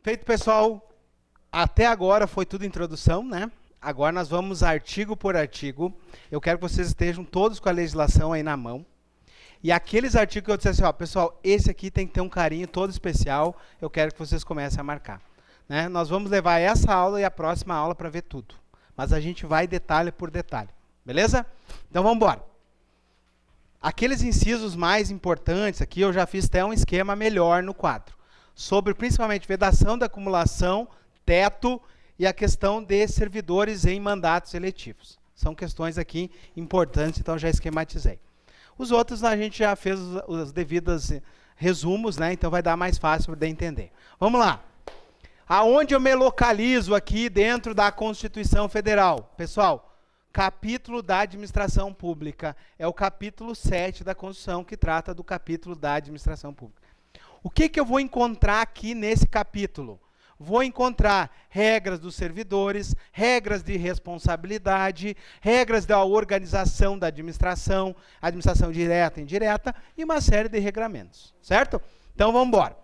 Feito, pessoal. Até agora foi tudo introdução, né? Agora nós vamos artigo por artigo. Eu quero que vocês estejam todos com a legislação aí na mão. E aqueles artigos que eu disse assim, ó, pessoal, esse aqui tem que ter um carinho todo especial, eu quero que vocês comecem a marcar. Né? Nós vamos levar essa aula e a próxima aula para ver tudo. Mas a gente vai detalhe por detalhe. Beleza? Então vamos embora. Aqueles incisos mais importantes aqui, eu já fiz até um esquema melhor no quadro. Sobre principalmente vedação da acumulação, teto e a questão de servidores em mandatos eletivos. São questões aqui importantes, então já esquematizei. Os outros a gente já fez os devidos resumos, né? Então vai dar mais fácil para entender. Vamos lá. Aonde eu me localizo aqui dentro da Constituição Federal? Pessoal, capítulo da administração pública. É o capítulo 7 da Constituição que trata do capítulo da administração pública. O que eu vou encontrar aqui nesse capítulo? Vou encontrar regras dos servidores, regras de responsabilidade, regras da organização da administração direta e indireta, e uma série de regramentos, certo? Então, vamos embora.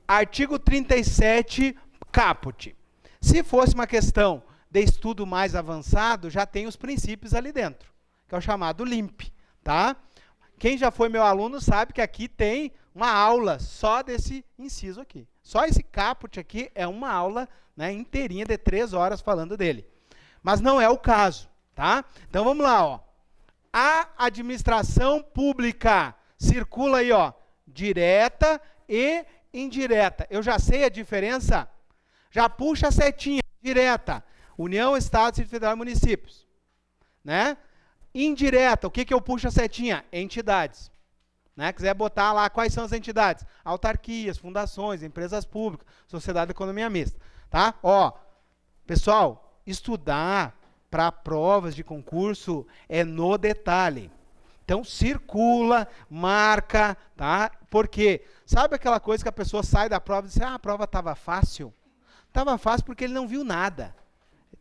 Artigo 37, caput. Se fosse uma questão de estudo mais avançado, já tem os princípios ali dentro, que é o chamado LIMP, tá? Quem já foi meu aluno sabe que aqui tem uma aula só desse inciso aqui. Só esse caput aqui é uma aula, né, inteirinha de 3 horas falando dele. Mas não é o caso, tá? Então vamos lá, ó. A administração pública circula aí, ó, direta e indireta. Eu já sei a diferença? Já puxa a setinha, direta. União, Estado, Distrito Federal e municípios. Né? Indireta, o que eu puxo a setinha? Entidades. Né? Quiser botar lá quais são as entidades? Autarquias, fundações, empresas públicas, sociedade de economia mista. Tá? Ó, pessoal, estudar para provas de concurso é no detalhe. Então, circula, marca, tá? Porque, sabe aquela coisa que a pessoa sai da prova e diz, a prova estava fácil? Estava fácil porque ele não viu nada.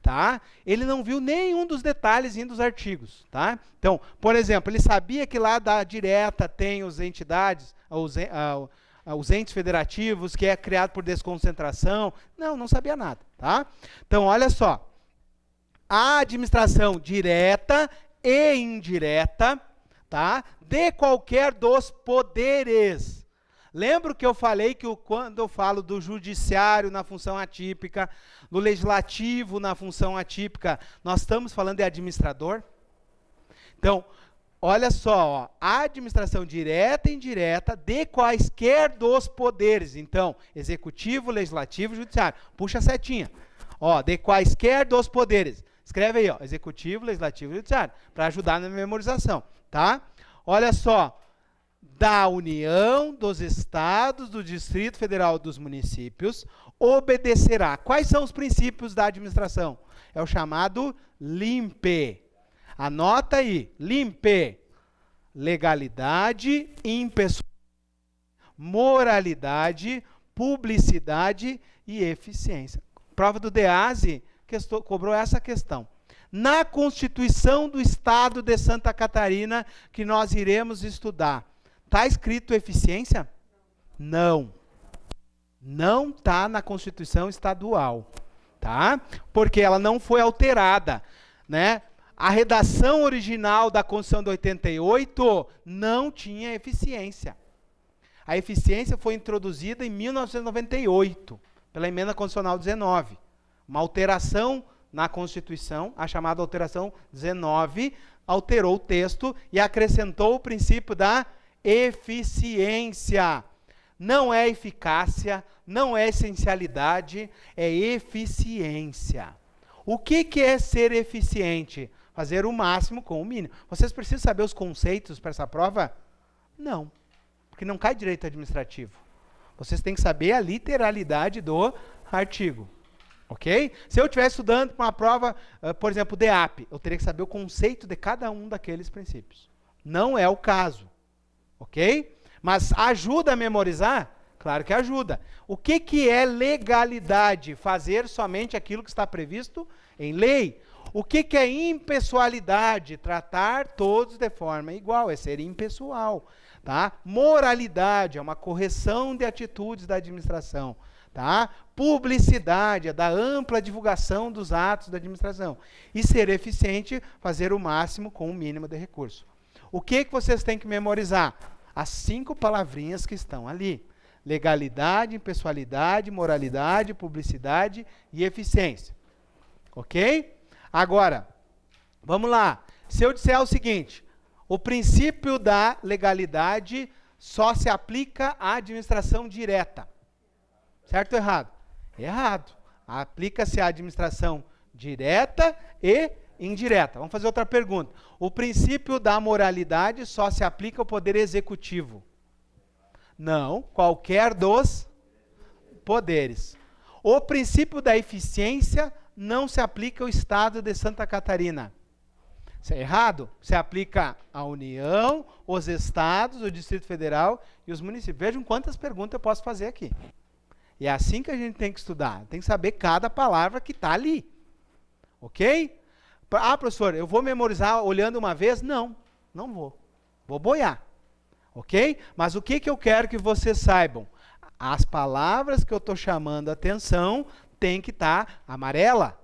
Tá? Ele não viu nenhum dos detalhes dos artigos. Tá? Então, por exemplo, ele sabia que lá da direta tem os entidades, os entes federativos, que é criado por desconcentração. Não sabia nada. Tá? Então, olha só. A administração direta e indireta, tá? De qualquer dos poderes. Lembra que eu falei que quando eu falo do judiciário na função atípica, do legislativo na função atípica, nós estamos falando de administrador? Então, olha só, ó, a administração direta e indireta de quaisquer dos poderes. Então, executivo, legislativo, judiciário. Puxa a setinha. Ó, de quaisquer dos poderes. Escreve aí, ó, executivo, legislativo e judiciário, para ajudar na memorização, tá? Olha só. Da União, dos Estados, do Distrito Federal e dos municípios, obedecerá. Quais são os princípios da administração? É o chamado LIMP. Anota aí, LIMP. Legalidade, impessoalidade, moralidade, publicidade e eficiência. Prova do DEASE cobrou essa questão. Na Constituição do Estado de Santa Catarina, que nós iremos estudar, está escrito eficiência? Não. Não está na Constituição Estadual. Tá? Porque ela não foi alterada. Né? A redação original da Constituição de 88 não tinha eficiência. A eficiência foi introduzida em 1998, pela Emenda Constitucional 19. Uma alteração na Constituição, a chamada alteração 19, alterou o texto e acrescentou o princípio da eficiência. Não é eficácia, não é essencialidade, é eficiência. O que é ser eficiente? Fazer o máximo com o mínimo. Vocês precisam saber os conceitos para essa prova? Não, porque não cai direito administrativo. Vocês têm que saber a literalidade do artigo. Ok? Se eu estivesse estudando para uma prova, por exemplo, DEAP, eu teria que saber o conceito de cada um daqueles princípios. Não é o caso. Ok? Mas ajuda a memorizar? Claro que ajuda. O que é legalidade? Fazer somente aquilo que está previsto em lei. O que é impessoalidade? Tratar todos de forma igual, é ser impessoal. Tá? Moralidade é uma correção de atitudes da administração. tá? Publicidade, é da ampla divulgação dos atos da administração. E ser eficiente, fazer o máximo com o mínimo de recurso. O que vocês têm que memorizar? As 5 palavrinhas que estão ali. Legalidade, impessoalidade, moralidade, publicidade e eficiência. Ok? Agora, vamos lá. Se eu disser o seguinte, o princípio da legalidade só se aplica à administração direta. Certo ou errado? Errado. Aplica-se à administração direta e indireta. Vamos fazer outra pergunta. O princípio da moralidade só se aplica ao poder executivo. Não, qualquer dos poderes. O princípio da eficiência não se aplica ao Estado de Santa Catarina. Isso é errado. Se aplica à União, os Estados, o Distrito Federal e os municípios. Vejam quantas perguntas eu posso fazer aqui. E é assim que a gente tem que estudar. Tem que saber cada palavra que está ali. Ok? Ah, professor, eu vou memorizar olhando uma vez? Não, não vou. Vou boiar. Ok? Mas o que eu quero que vocês saibam? As palavras que eu estou chamando a atenção tem que estar amarela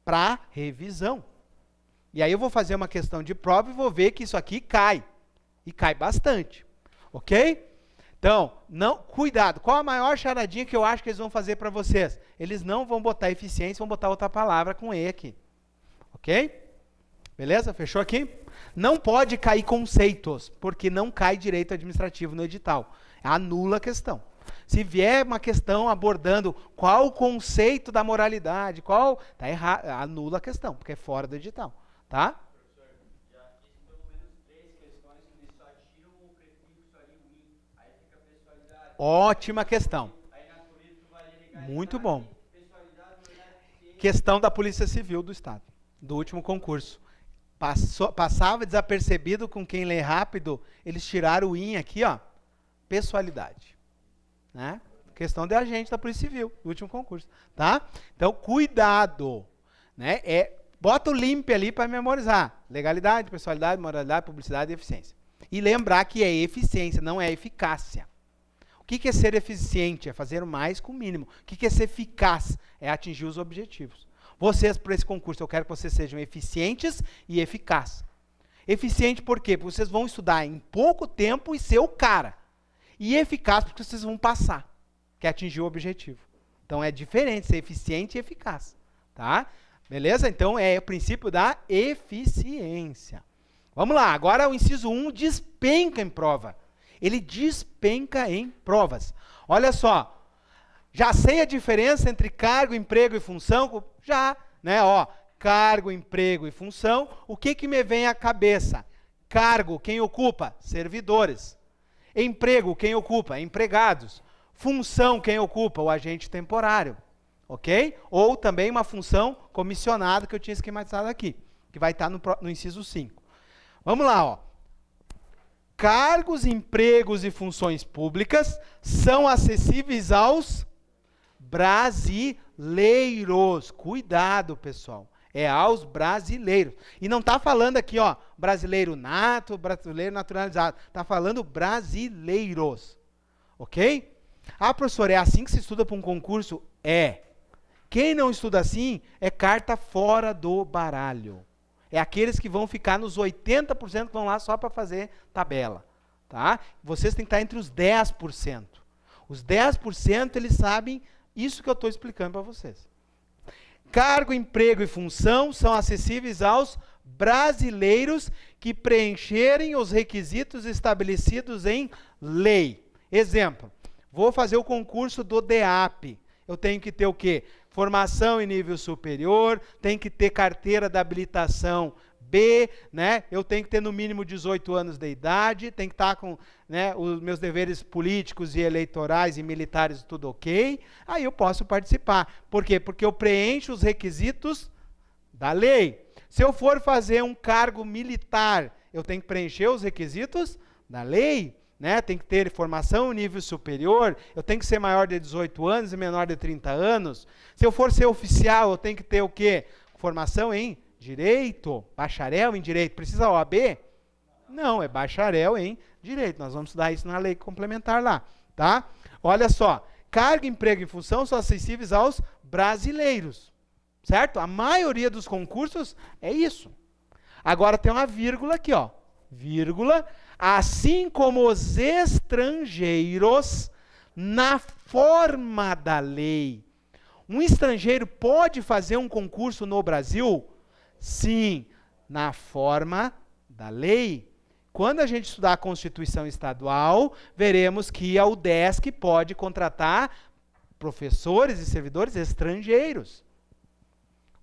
para revisão. E aí eu vou fazer uma questão de prova e vou ver que isso aqui cai. E cai bastante. Ok? Então, cuidado. Qual a maior charadinha que eu acho que eles vão fazer para vocês? Eles não vão botar eficiência, vão botar outra palavra com E aqui. Ok? Beleza? Fechou aqui? Não pode cair conceitos, porque não cai direito administrativo no edital. Anula a questão. Se vier uma questão abordando qual o conceito da moralidade, tá errado, anula a questão, porque é fora do edital. Tá? Professor, já fiz pelo menos 3 questões que eles só tiram o prefixo ali, o in, aí fica pessoalidade. Ótima questão. Aí na polícia tu vai ligar. Muito bom. Pessoalidade, moralidade, Questão da Polícia Civil do Estado, do último concurso. Passava desapercebido com quem lê rápido, eles tiraram o in aqui, ó, pessoalidade. Né? Questão de agente da Polícia Civil, do último concurso. Tá? Então, cuidado. Né? Bota o limpe ali para memorizar. Legalidade, pessoalidade, moralidade, publicidade e eficiência. E lembrar que é eficiência, não é eficácia. O que é ser eficiente? É fazer mais com o mínimo. O que é ser eficaz? É atingir os objetivos. Vocês, para esse concurso, eu quero que vocês sejam eficientes e eficazes. Eficiente por quê? Porque vocês vão estudar em pouco tempo e ser o cara. E eficaz porque vocês vão passar, que é atingir o objetivo. Então é diferente ser eficiente e eficaz. Tá? Beleza? Então é o princípio da eficiência. Vamos lá, agora o inciso 1 despenca em prova. Ele despenca em provas. Olha só, já sei a diferença entre cargo, emprego e função? Já, né? Ó, cargo, emprego e função. O que me vem à cabeça? Cargo, quem ocupa? Servidores. Emprego, quem ocupa? Empregados. Função, quem ocupa? O agente temporário. Ok? Ou também uma função comissionada que eu tinha esquematizado aqui, que vai estar no inciso 5. Vamos lá, ó. Cargos, empregos e funções públicas são acessíveis aos brasileiros. Cuidado, pessoal. É aos brasileiros. E não está falando aqui, ó, brasileiro nato, brasileiro naturalizado. Está falando brasileiros. Ok? Ah, professor, é assim que se estuda para um concurso? É. Quem não estuda assim é carta fora do baralho. É aqueles que vão ficar nos 80% que vão lá só para fazer tabela. Tá? Vocês têm que estar entre os 10%. Os 10% eles sabem isso que eu estou explicando para vocês. Cargo, emprego e função são acessíveis aos brasileiros que preencherem os requisitos estabelecidos em lei. Exemplo, vou fazer o concurso do DEAP. Eu tenho que ter o quê? Formação em nível superior, tem que ter carteira da habilitação B, né? Eu tenho que ter no mínimo 18 anos de idade, tem que estar com, né, os meus deveres políticos e eleitorais e militares tudo ok, aí eu posso participar. Por quê? Porque eu preencho os requisitos da lei. Se eu for fazer um cargo militar, eu tenho que preencher os requisitos da lei. Né? Tem que ter formação em nível superior, eu tenho que ser maior de 18 anos e menor de 30 anos. Se eu for ser oficial, eu tenho que ter o quê? Formação em direito, bacharel em direito. Precisa OAB? Não, é bacharel em direito. Nós vamos estudar isso na lei complementar lá. Tá? Olha só, cargo, emprego e função são acessíveis aos brasileiros. Certo? A maioria dos concursos é isso. Agora tem uma vírgula aqui, ó. Vírgula, assim como os estrangeiros, na forma da lei. Um estrangeiro pode fazer um concurso no Brasil? Sim, na forma da lei. Quando a gente estudar a Constituição Estadual, veremos que a UDESC pode contratar professores e servidores estrangeiros.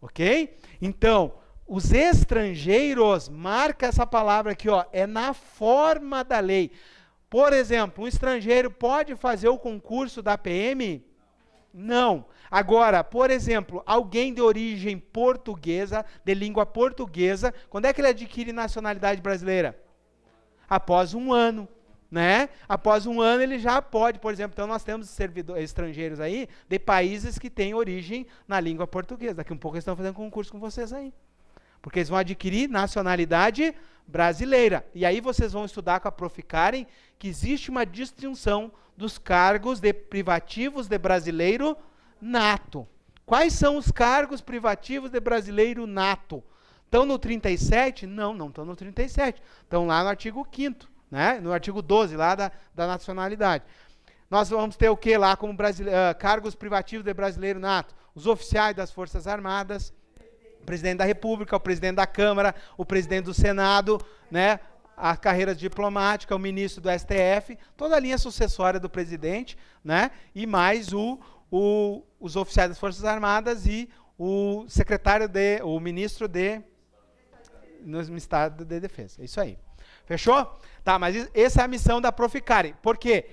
Ok? Então, os estrangeiros, marca essa palavra aqui, ó, é na forma da lei. Por exemplo, um estrangeiro pode fazer o concurso da PM? Não. Agora, por exemplo, alguém de origem portuguesa, de língua portuguesa, quando é que ele adquire nacionalidade brasileira? Após um ano, né? Após um ano ele já pode, por exemplo, então nós temos estrangeiros aí de países que têm origem na língua portuguesa. Daqui a um pouco eles estão fazendo concurso com vocês aí. Porque eles vão adquirir nacionalidade brasileira. E aí vocês vão estudar com a Proficarem que existe uma distinção dos cargos de privativos de brasileiro nato. Quais são os cargos privativos de brasileiro nato? Estão no 37? Não, não estão no 37. Estão lá no artigo 5º, né? No artigo 12, lá da nacionalidade. Nós vamos ter o que lá como cargos privativos de brasileiro nato? Os oficiais das Forças Armadas, o presidente da República, o presidente da Câmara, o presidente do Senado, né? A carreira diplomática, o ministro do STF, toda a linha sucessória do presidente, né? E mais os oficiais das Forças Armadas e o ministro no Estado de Defesa. É isso aí. Fechou? Tá, mas essa é a missão da Proficarem. Por quê?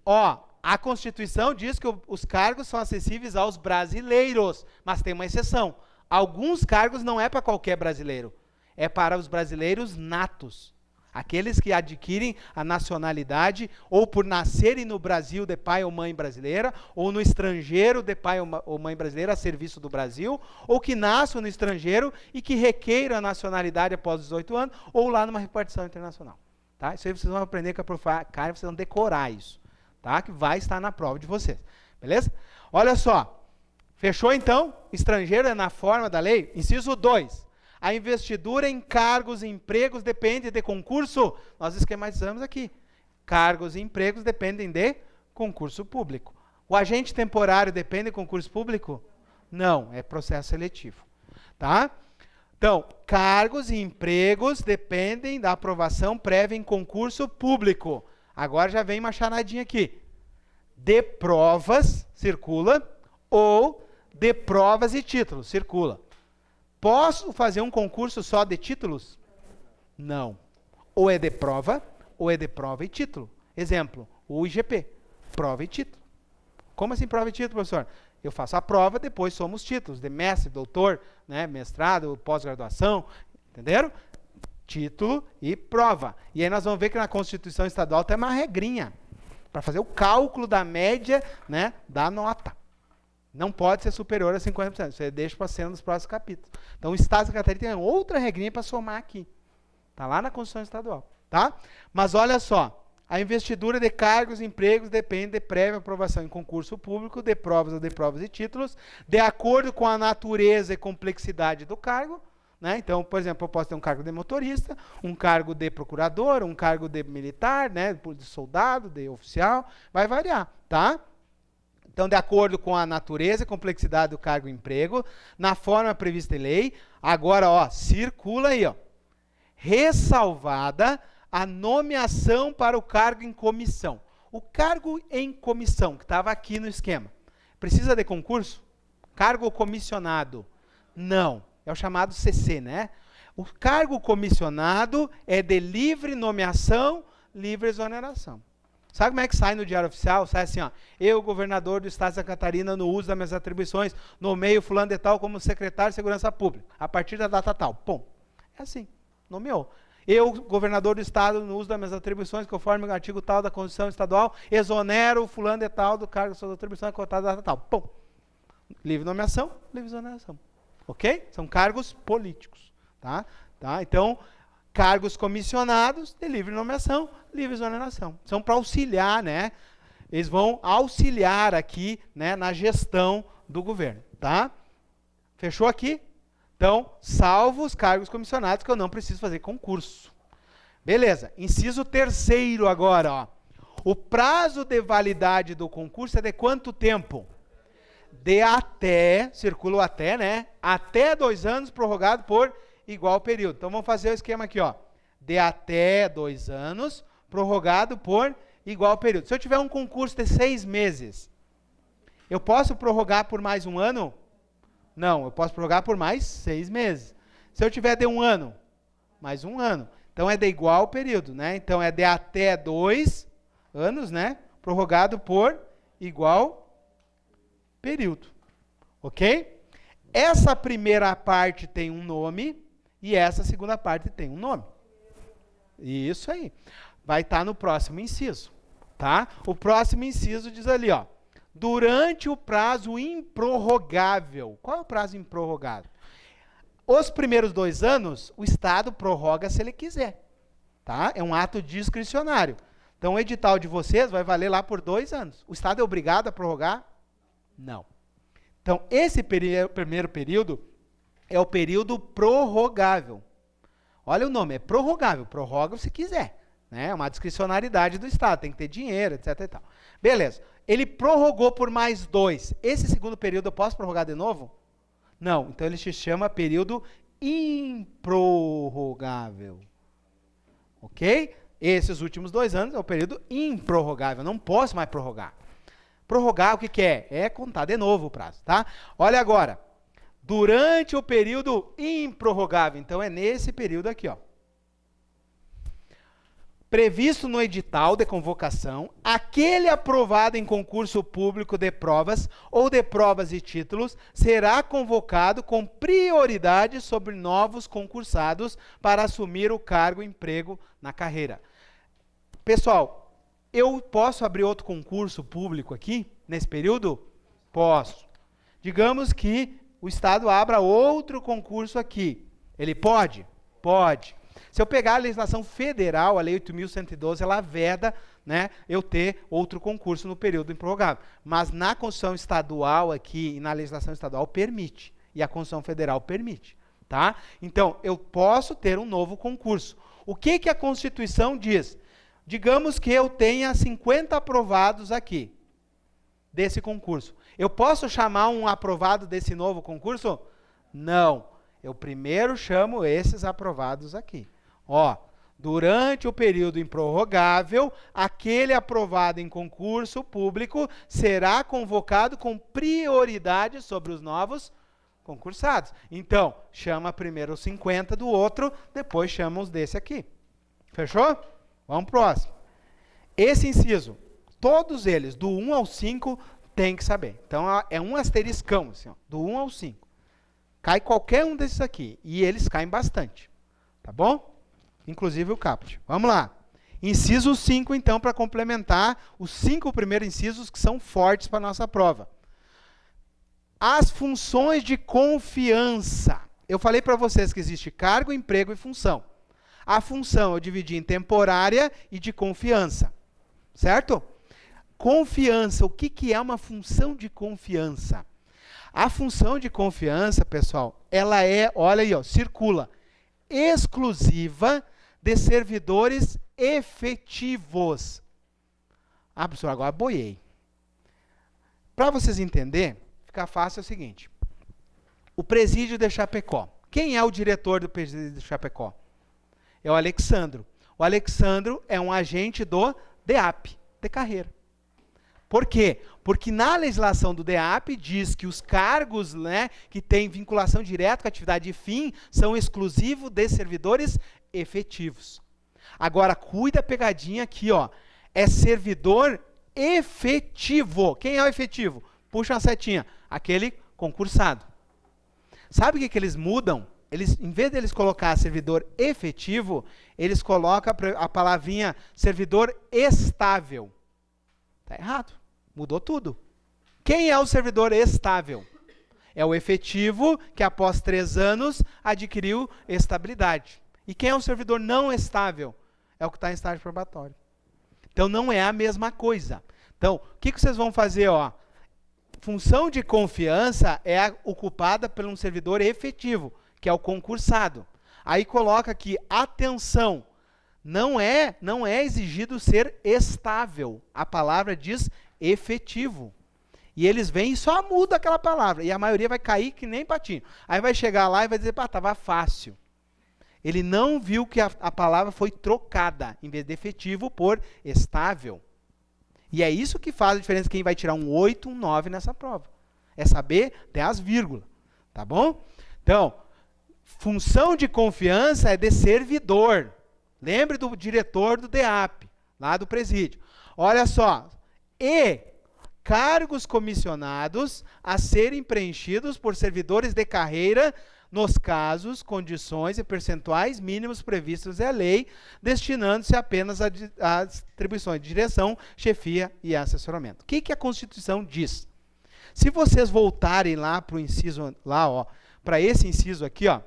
Ó, a Constituição diz que os cargos são acessíveis aos brasileiros, mas tem uma exceção. Alguns cargos não é para qualquer brasileiro, é para os brasileiros natos. Aqueles que adquirem a nacionalidade ou por nascerem no Brasil de pai ou mãe brasileira, ou no estrangeiro de pai ou mãe brasileira a serviço do Brasil, ou que nasçam no estrangeiro e que requeiram a nacionalidade após os 18 anos, ou lá numa repartição internacional. Tá? Isso aí vocês vão aprender com a Proficarem, vocês vão decorar isso. Tá? Que vai estar na prova de vocês. Beleza? Olha só. Fechou então? Estrangeiro é na forma da lei? Inciso 2. A investidura em cargos e empregos depende de concurso. Nós esquematizamos aqui. Cargos e empregos dependem de concurso público. O agente temporário depende de concurso público? Não, é processo seletivo. Tá? Então, cargos e empregos dependem da aprovação prévia em concurso público. Agora já vem uma charadinha aqui. De provas, circula, ou de provas e títulos, circula. Posso fazer um concurso só de títulos? Não. Ou é de prova e título. Exemplo, o IGP, prova e título. Como assim prova e título, professor? Eu faço a prova, depois somos títulos, de mestre, doutor, né, mestrado, pós-graduação, entenderam? Título e prova. E aí nós vamos ver que na Constituição Estadual tem uma regrinha para fazer o cálculo da média, né, da nota. Não pode ser superior a 50%. Você deixa para cena nos próximos capítulos. Então, o Estado de Santa Catarina tem outra regrinha para somar aqui. Está lá na Constituição Estadual. Tá? Mas olha só. A investidura de cargos e empregos depende de prévia aprovação em concurso público, de provas ou de provas e títulos, de acordo com a natureza e complexidade do cargo. Né? Então, por exemplo, eu posso ter um cargo de motorista, um cargo de procurador, um cargo de militar, né? De soldado, de oficial. Vai variar. Tá? Então, de acordo com a natureza e complexidade do cargo e emprego, na forma prevista em lei, agora, ó, circula aí, ó, ressalvada a nomeação para o cargo em comissão. O cargo em comissão, que estava aqui no esquema, precisa de concurso? Cargo comissionado? Não, é o chamado CC, né? O cargo comissionado é de livre nomeação, livre exoneração. Sabe como é que sai no Diário Oficial? Sai assim, ó, eu, governador do Estado de Santa Catarina, no uso das minhas atribuições, nomeio fulano de tal como secretário de Segurança Pública, a partir da data tal. Pum. É assim, nomeou. Eu, governador do Estado, no uso das minhas atribuições, conforme o artigo tal da Constituição Estadual, exonero fulano de tal do cargo de suas atribuições, cotada da data tal. Pum. Livre nomeação, livre exoneração. Ok? São cargos políticos. Tá? Então, cargos comissionados de livre nomeação, livre exoneração. São para auxiliar, né? Eles vão auxiliar aqui, né, na gestão do governo, tá? Fechou aqui? Então, salvo os cargos comissionados que eu não preciso fazer concurso. Beleza. Inciso 3º agora, ó. O prazo de validade do concurso é de quanto tempo? De até, circula o até, né? Até 2 anos, prorrogado por igual período. Então, vamos fazer o esquema aqui, ó. De até 2 anos, prorrogado por igual período. Se eu tiver um concurso de 6 meses, eu posso prorrogar por mais 1 ano? Não, eu posso prorrogar por mais 6 meses. Se eu tiver de 1 ano, mais 1 ano. Então, é de igual período, né? Então, é de até 2 anos, né? Prorrogado por igual período. Ok? Essa primeira parte tem um nome e essa segunda parte tem um nome. Isso aí. Vai estar no próximo inciso, tá? O próximo inciso diz ali, ó. Durante o prazo improrrogável. Qual é o prazo improrrogável? Os primeiros 2 anos, o Estado prorroga se ele quiser, tá? É um ato discricionário. Então, o edital de vocês vai valer lá por 2 anos. O Estado é obrigado a prorrogar? Não. Então, esse primeiro período é o período prorrogável. Olha o nome, é prorrogável. Prorroga se quiser. Né? É uma discricionariedade do Estado, tem que ter dinheiro, etc. E tal. Beleza. Ele prorrogou por mais 2. Esse segundo período eu posso prorrogar de novo? Não. Então, ele se chama período improrrogável. Ok? Esses últimos 2 anos é o período improrrogável. Não posso mais prorrogar. Prorrogar, o que que é? É contar de novo o prazo, tá? Olha agora. Durante o período improrrogável. Então, é nesse período aqui, ó. Previsto no edital de convocação, aquele aprovado em concurso público de provas ou de provas e títulos será convocado com prioridade sobre novos concursados para assumir o cargo e emprego na carreira. Pessoal, eu posso abrir outro concurso público aqui, nesse período? Posso. Digamos que o Estado abra outro concurso aqui. Ele pode? Pode. Se eu pegar a legislação federal, a Lei 8.112, ela veda, né, eu ter outro concurso no período improrrogável. Mas na Constituição Estadual aqui e na legislação estadual permite. E a Constituição Federal permite. Tá? Então, eu posso ter um novo concurso. O que que a Constituição diz? Digamos que eu tenha 50 aprovados aqui, desse concurso. Eu posso chamar um aprovado desse novo concurso? Não. Eu primeiro chamo esses aprovados aqui. Ó, durante o período improrrogável, aquele aprovado em concurso público será convocado com prioridade sobre os novos concursados. Então, chama primeiro os 50 do outro, depois chama os desse aqui. Fechou? Vamos pro próximo. Esse inciso, todos eles, do 1 ao 5, tem que saber. Então, é um asteriscão, assim, ó, do 1 ao 5. Cai qualquer um desses aqui. E eles caem bastante. Tá bom? Inclusive o caput. Vamos lá. Inciso 5, então, para complementar os 5 primeiros incisos que são fortes para a nossa prova. As funções de confiança. Eu falei para vocês que existe cargo, emprego e função. A função eu dividi em temporária e de confiança. Certo? Confiança. O que que é uma função de confiança? A função de confiança, pessoal, ela é, olha aí, ó, circula, exclusiva de servidores efetivos. Ah, professor, agora boiei. Para vocês entenderem, fica fácil é o seguinte. O presídio de Chapecó. Quem é o diretor do presídio de Chapecó? É o Alexandro. O Alexandro é um agente do DEAP, de carreira. Por quê? Porque na legislação do DEAP diz que os cargos, né, que têm vinculação direta com a atividade de fim são exclusivos de servidores efetivos. Agora, cuida a pegadinha aqui, ó. É servidor efetivo. Quem é o efetivo? Puxa uma setinha. Aquele concursado. Sabe o que eles mudam? Eles, em vez de eles colocar servidor efetivo, eles colocam a palavrinha servidor estável. Está errado. Mudou tudo. Quem é o servidor estável? É o efetivo que após 3 anos adquiriu estabilidade. E quem é o servidor não estável? É o que está em estágio probatório. Então não é a mesma coisa. Então, o que vocês vão fazer? Ó? Função de confiança é ocupada por um servidor efetivo, que é o concursado. Aí coloca aqui, atenção, não é exigido ser estável. A palavra diz efetivo. E eles vêm e só muda aquela palavra. E a maioria vai cair que nem patinho. Aí vai chegar lá e vai dizer, pá, estava fácil. Ele não viu que a palavra foi trocada, em vez de efetivo, por estável. E é isso que faz a diferença quem vai tirar um 8, um 9 nessa prova. É saber até as vírgulas. Tá bom? Então, função de confiança é de servidor. Lembre do diretor do DEAP, lá do presídio. Olha só. E cargos comissionados a serem preenchidos por servidores de carreira nos casos, condições e percentuais mínimos previstos em lei, destinando-se apenas às atribuições de direção, chefia e assessoramento. O que a Constituição diz? Se vocês voltarem lá para o inciso, lá, ó, para esse inciso aqui, ó,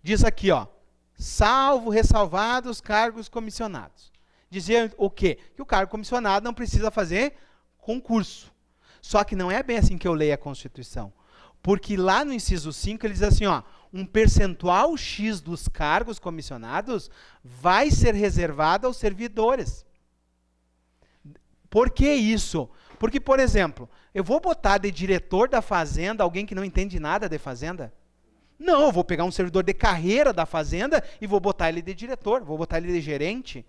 diz aqui, ó, salvo ressalvados cargos comissionados. Dizia o quê? Que o cargo comissionado não precisa fazer concurso. Só que não é bem assim que eu leio a Constituição. Porque lá no inciso 5 ele diz assim, ó, um percentual X dos cargos comissionados vai ser reservado aos servidores. Por que isso? Porque, por exemplo, eu vou botar de diretor da fazenda alguém que não entende nada de fazenda? Não, eu vou pegar um servidor de carreira da fazenda e vou botar ele de diretor, vou botar ele de gerente.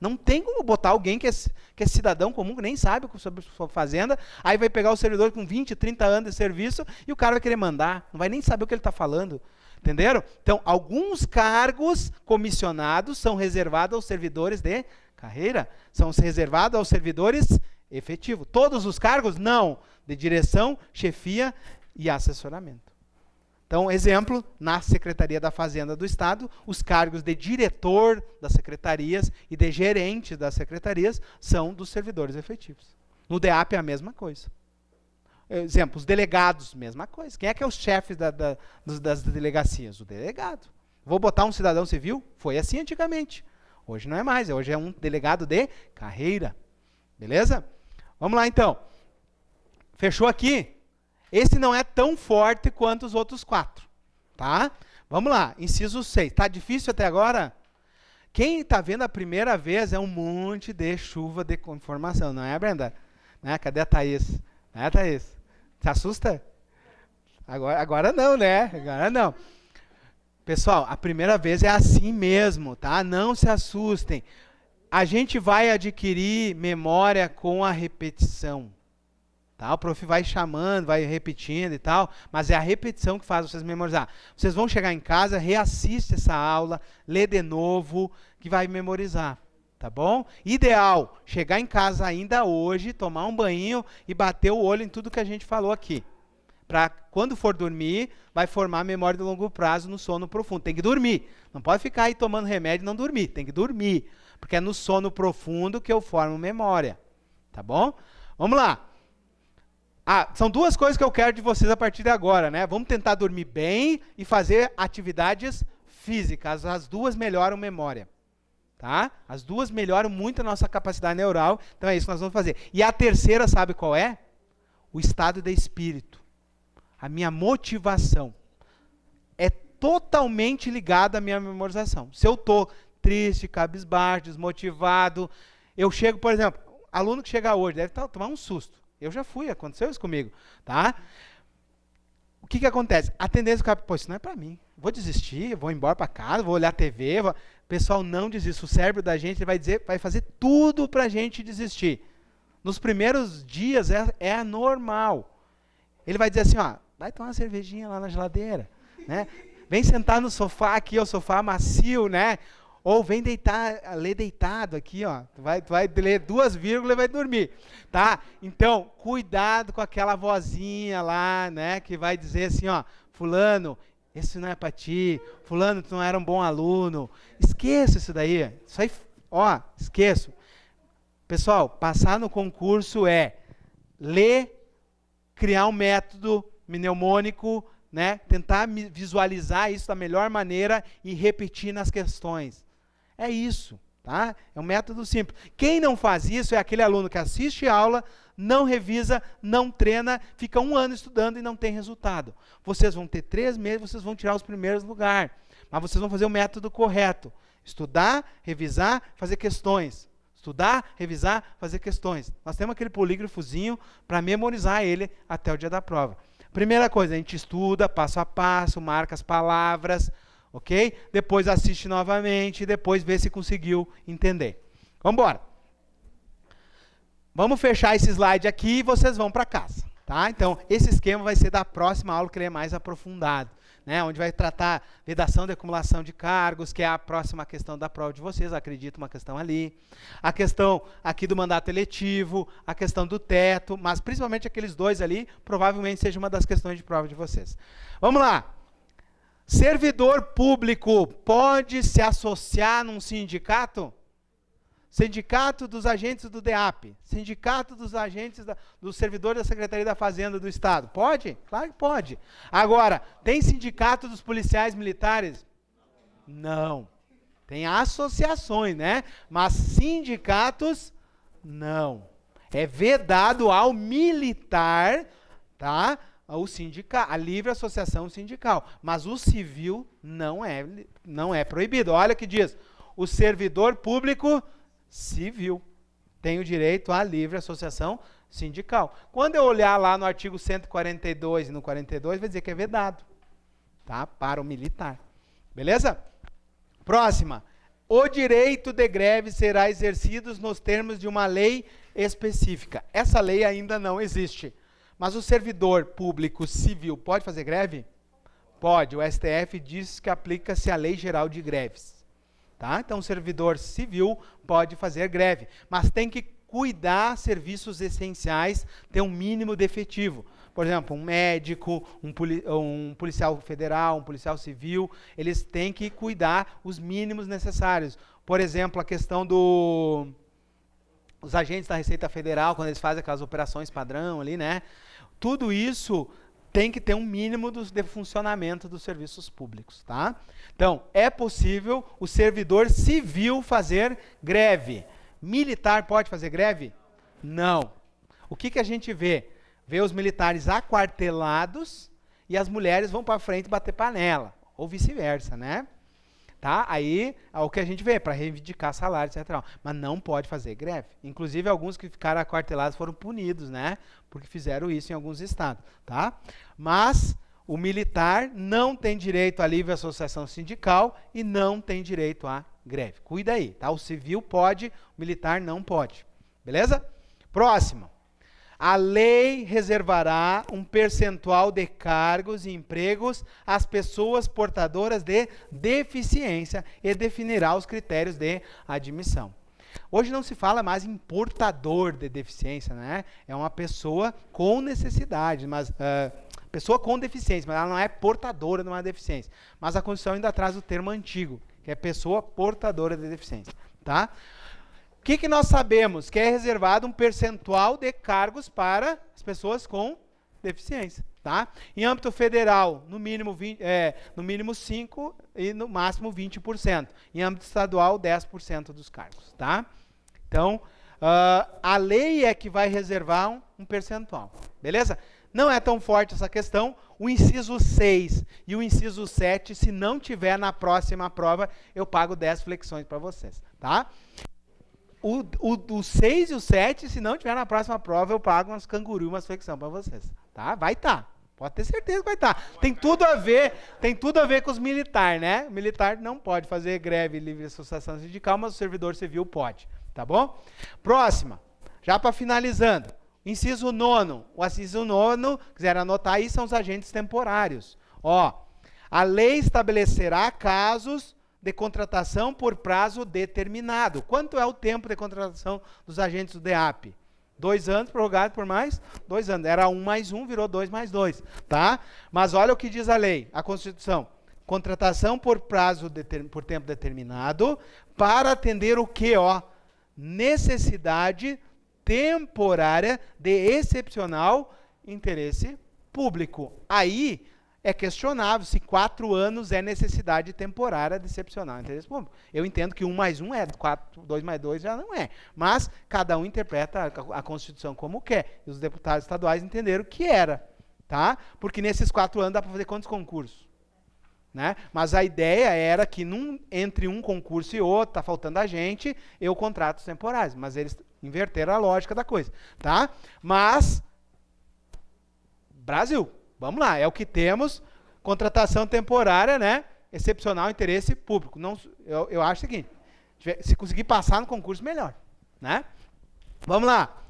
Não tem como botar alguém que é cidadão comum, que nem sabe sobre sua fazenda, aí vai pegar o servidor com 20, 30 anos de serviço e o cara vai querer mandar, não vai nem saber o que ele está falando. Entenderam? Então, alguns cargos comissionados são reservados aos servidores de carreira, são reservados aos servidores efetivos. Todos os cargos? Não. De direção, chefia e assessoramento. Então, exemplo, na Secretaria da Fazenda do Estado, os cargos de diretor das secretarias e de gerente das secretarias são dos servidores efetivos. No DEAP é a mesma coisa. Exemplo, os delegados, mesma coisa. Quem é que é o chefe das delegacias? O delegado. Vou botar um cidadão civil? Foi assim antigamente. Hoje não é mais, hoje é um delegado de carreira. Beleza? Vamos lá então. Fechou aqui? Esse não é tão forte quanto os outros 4, tá? Vamos lá, inciso 6. Tá difícil até agora? Quem está vendo a primeira vez é um monte de chuva de informação, não é, Brenda? Né? Cadê a Thaís? Né, Thaís? Se assusta? Agora não, né? Agora não. Pessoal, a primeira vez é assim mesmo, tá? Não se assustem. A gente vai adquirir memória com a repetição. Tá? O prof vai chamando, vai repetindo e tal, mas é a repetição que faz vocês memorizar. Vocês vão chegar em casa, reassiste essa aula, lê de novo, que vai memorizar, tá bom? Ideal, chegar em casa ainda hoje, tomar um banho e bater o olho em tudo que a gente falou aqui. Para quando for dormir, vai formar memória de longo prazo no sono profundo. Tem que dormir. Não pode ficar aí tomando remédio e não dormir. Tem que dormir, porque é no sono profundo que eu formo memória, tá bom? Vamos lá. São duas coisas que eu quero de vocês a partir de agora, né? Vamos tentar dormir bem e fazer atividades físicas. As duas melhoram memória, tá? As duas melhoram muito a nossa capacidade neural. Então é isso que nós vamos fazer. E a terceira, sabe qual é? O estado de espírito. A minha motivação é totalmente ligada à minha memorização. Se eu estou triste, cabisbaixo, desmotivado, eu chego, por exemplo, aluno que chega hoje deve tomar um susto. Eu já fui, aconteceu isso comigo, tá? O que acontece? A tendência do cara, pô, isso não é para mim. Vou desistir, vou embora para casa, vou olhar a TV. Pessoal, não desista. O cérebro da gente vai fazer tudo para a gente desistir. Nos primeiros dias é normal. Ele vai dizer assim, ó, vai tomar uma cervejinha lá na geladeira, né? Vem sentar no sofá aqui, o sofá macio, né? Ou vem ler deitado aqui, ó. Tu vai ler 2 vírgulas e vai dormir, tá? Então, cuidado com aquela vozinha lá, né? Que vai dizer assim, ó, fulano, esse não é para ti. Fulano, tu não era um bom aluno. Esqueça isso daí. Isso aí, ó, esqueço. Pessoal, passar no concurso é ler, criar um método mnemônico, né? Tentar visualizar isso da melhor maneira e repetir nas questões. É isso. Tá? É um método simples. Quem não faz isso é aquele aluno que assiste aula, não revisa, não treina, fica 1 ano estudando e não tem resultado. Vocês vão ter 3 meses, vocês vão tirar os primeiros lugares. Mas vocês vão fazer o método correto. Estudar, revisar, fazer questões. Estudar, revisar, fazer questões. Nós temos aquele polígrafozinho para memorizar ele até o dia da prova. Primeira coisa, a gente estuda passo a passo, marca as palavras, ok? Depois assiste novamente, depois vê se conseguiu entender. Vamos embora. Vamos fechar esse slide aqui e vocês vão para casa, tá? Então, esse esquema vai ser da próxima aula, que ele é mais aprofundado, né? Onde vai tratar vedação de acumulação de cargos, que é a próxima questão da prova de vocês, acredito, uma questão ali. A questão aqui do mandato eletivo, a questão do teto, mas principalmente aqueles 2 ali, provavelmente seja uma das questões de prova de vocês. Vamos lá. Servidor público pode se associar num sindicato? Sindicato dos agentes do DEAP, sindicato dos agentes dos servidores da Secretaria da Fazenda do Estado. Pode? Claro que pode. Agora, tem sindicato dos policiais militares? Não. Tem associações, né? Mas sindicatos, não. É vedado ao militar, tá? A livre associação sindical. Mas o civil não é proibido. Olha o que diz. O servidor público civil tem o direito à livre associação sindical. Quando eu olhar lá no artigo 142 e no 42, vai dizer que é vedado, tá? Para o militar. Beleza? Próxima. O direito de greve será exercido nos termos de uma lei específica. Essa lei ainda não existe. Mas o servidor público civil pode fazer greve? Pode. O STF diz que aplica-se a Lei Geral de Greves. Tá? Então, o servidor civil pode fazer greve, mas tem que cuidar serviços essenciais, ter um mínimo de efetivo. Por exemplo, um médico, um policial federal, um policial civil, eles têm que cuidar os mínimos necessários. Por exemplo, a questão os agentes da Receita Federal, quando eles fazem aquelas operações padrão ali, né? Tudo isso tem que ter um mínimo de funcionamento dos serviços públicos, tá? Então, é possível o servidor civil fazer greve. Militar pode fazer greve? Não. O que a gente vê? Vê os militares aquartelados e as mulheres vão para frente bater panela, ou vice-versa, né? Tá? Aí, é o que a gente vê, para reivindicar salário, etc. Mas não pode fazer greve. Inclusive, alguns que ficaram aquartelados foram punidos, né? Porque fizeram isso em alguns estados, tá? Mas o militar não tem direito à livre associação sindical e não tem direito à greve. Cuida aí, tá? O civil pode, o militar não pode. Beleza? Próximo. A lei reservará um percentual de cargos e empregos às pessoas portadoras de deficiência e definirá os critérios de admissão. Hoje não se fala mais em portador de deficiência, né? É uma pessoa com necessidade, mas pessoa com deficiência, mas ela não é portadora de uma deficiência. Mas a Constituição ainda traz o termo antigo, que é pessoa portadora de deficiência, tá? O que nós sabemos? Que é reservado um percentual de cargos para as pessoas com deficiência. Tá? Em âmbito federal, no mínimo 5% e no máximo 20%. Em âmbito estadual, 10% dos cargos. Tá? Então, a lei é que vai reservar um percentual. Beleza? Não é tão forte essa questão. O inciso 6 e o inciso 7, se não tiver na próxima prova, eu pago 10 flexões para vocês. Tá? O 6 e o 7, se não tiver na próxima prova, eu pago umas canguru, umas flexão para vocês. Tá? Vai estar. Pode ter certeza que vai estar. Tem tudo a ver com os militares, né? O militar não pode fazer greve livre associação sindical, mas o servidor civil pode. Tá bom? Próxima. Já para finalizando. Inciso 9. O inciso 9, quiser anotar aí, são os agentes temporários. Ó, a lei estabelecerá casos de contratação por prazo determinado. Quanto é o tempo de contratação dos agentes do DEAP? 2 anos, prorrogado por mais 2 anos. Era 1 mais 1, virou 2 mais 2. Tá? Mas olha o que diz a lei, a Constituição. Contratação por por tempo determinado para atender o quê? Ó? Necessidade temporária de excepcional interesse público. Aí é questionável se 4 anos é necessidade temporária de excepcional interesse público. Eu entendo que 1 mais 1 é 4, 2 mais 2 já não é. Mas cada um interpreta a Constituição como quer. E os deputados estaduais entenderam que era. Tá? Porque nesses 4 anos dá para fazer quantos concursos? Né? Mas a ideia era que entre um concurso e outro, está faltando a gente, eu contrato os temporários. Mas eles inverteram a lógica da coisa. Tá? Mas, Brasil, vamos lá, é o que temos, contratação temporária, né? Excepcional interesse público. Não, eu acho o seguinte, se conseguir passar no concurso, melhor. Né? Vamos lá.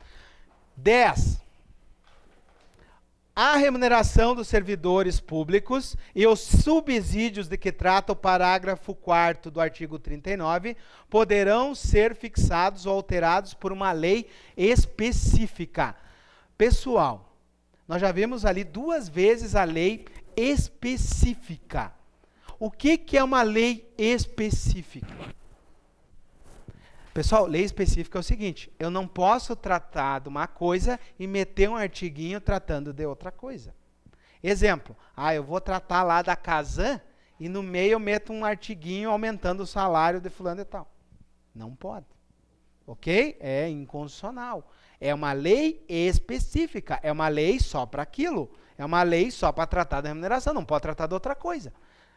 10. A remuneração dos servidores públicos e os subsídios de que trata o parágrafo 4º do artigo 39 poderão ser fixados ou alterados por uma lei específica. Pessoal, nós já vimos ali 2 vezes a lei específica. O que é uma lei específica? Pessoal, lei específica é o seguinte, eu não posso tratar de uma coisa e meter um artiguinho tratando de outra coisa. Exemplo, eu vou tratar lá da Casan e no meio eu meto um artiguinho aumentando o salário de fulano e tal. Não pode. Ok? É inconstitucional. É uma lei específica, é uma lei só para aquilo. É uma lei só para tratar da remuneração, não pode tratar de outra coisa.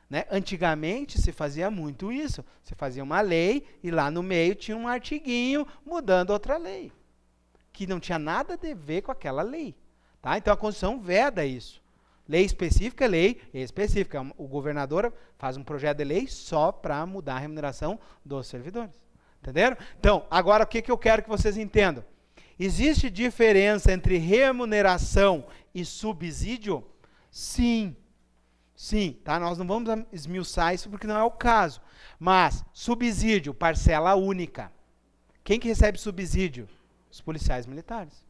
Né? Antigamente se fazia muito isso. Você fazia uma lei e lá no meio tinha um artiguinho mudando outra lei, que não tinha nada a ver com aquela lei. Tá? Então a Constituição veda isso. Lei específica é lei específica. O governador faz um projeto de lei só para mudar a remuneração dos servidores. Entenderam? Então, agora o que eu quero que vocês entendam? Existe diferença entre remuneração e subsídio? Sim. Sim, tá? Nós não vamos esmiuçar isso porque não é o caso. Mas, subsídio, parcela única. Quem que recebe subsídio? Os policiais militares.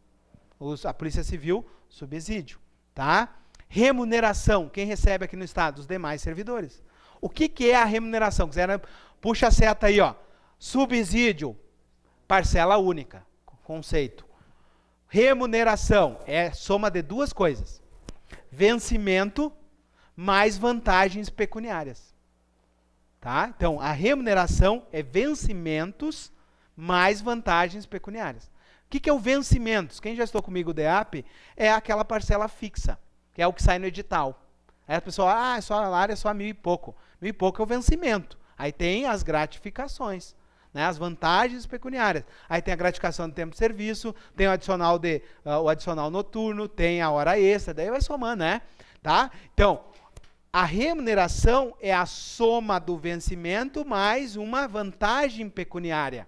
A Polícia Civil, subsídio. Tá? Remuneração, quem recebe aqui no Estado? Os demais servidores. O que é a remuneração? Puxa a seta aí, ó. Subsídio, parcela única. Conceito. Remuneração é soma de 2 coisas. Vencimento mais vantagens pecuniárias. Tá? Então, a remuneração é vencimentos mais vantagens pecuniárias. O que é o vencimentos? Quem já estudou comigo o DEAP é aquela parcela fixa, que é o que sai no edital. Aí a pessoa, salário é só 1.000 e pouco. 1.000 e pouco é o vencimento. Aí tem as gratificações, né, as vantagens pecuniárias. Aí tem a gratificação do tempo de serviço, tem o adicional noturno, tem a hora extra, daí vai somando, né? Tá? Então, a remuneração é a soma do vencimento mais uma vantagem pecuniária.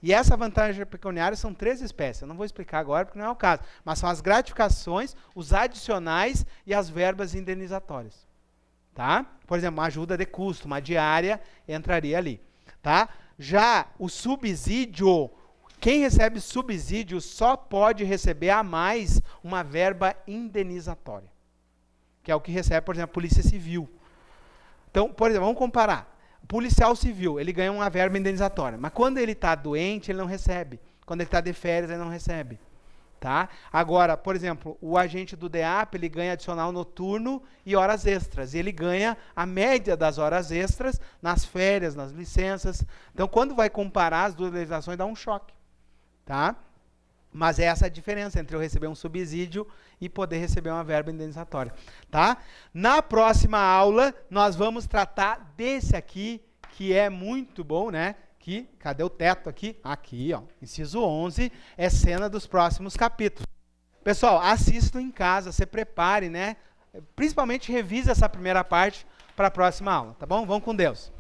E essa vantagem pecuniária são 3 espécies. Eu não vou explicar agora porque não é o caso. Mas são as gratificações, os adicionais e as verbas indenizatórias. Tá? Por exemplo, uma ajuda de custo, uma diária, entraria ali. Tá? Já o subsídio, quem recebe subsídio só pode receber a mais uma verba indenizatória. Que é o que recebe, por exemplo, a Polícia Civil. Então, por exemplo, vamos comparar. O policial civil, ele ganha uma verba indenizatória, mas quando ele está doente, ele não recebe. Quando ele está de férias, ele não recebe. Tá? Agora, por exemplo, o agente do DEAP, ele ganha adicional noturno e horas extras. E ele ganha a média das horas extras nas férias, nas licenças. Então, quando vai comparar as 2 legislações, dá um choque. Tá? Mas é essa a diferença entre eu receber um subsídio e poder receber uma verba indenizatória. Tá? Na próxima aula, nós vamos tratar desse aqui, que é muito bom, né? Cadê o teto aqui? Aqui, ó. Inciso 11, é cena dos próximos capítulos. Pessoal, assistam em casa, se prepare, né? Principalmente revise essa primeira parte para a próxima aula, tá bom? Vamos com Deus.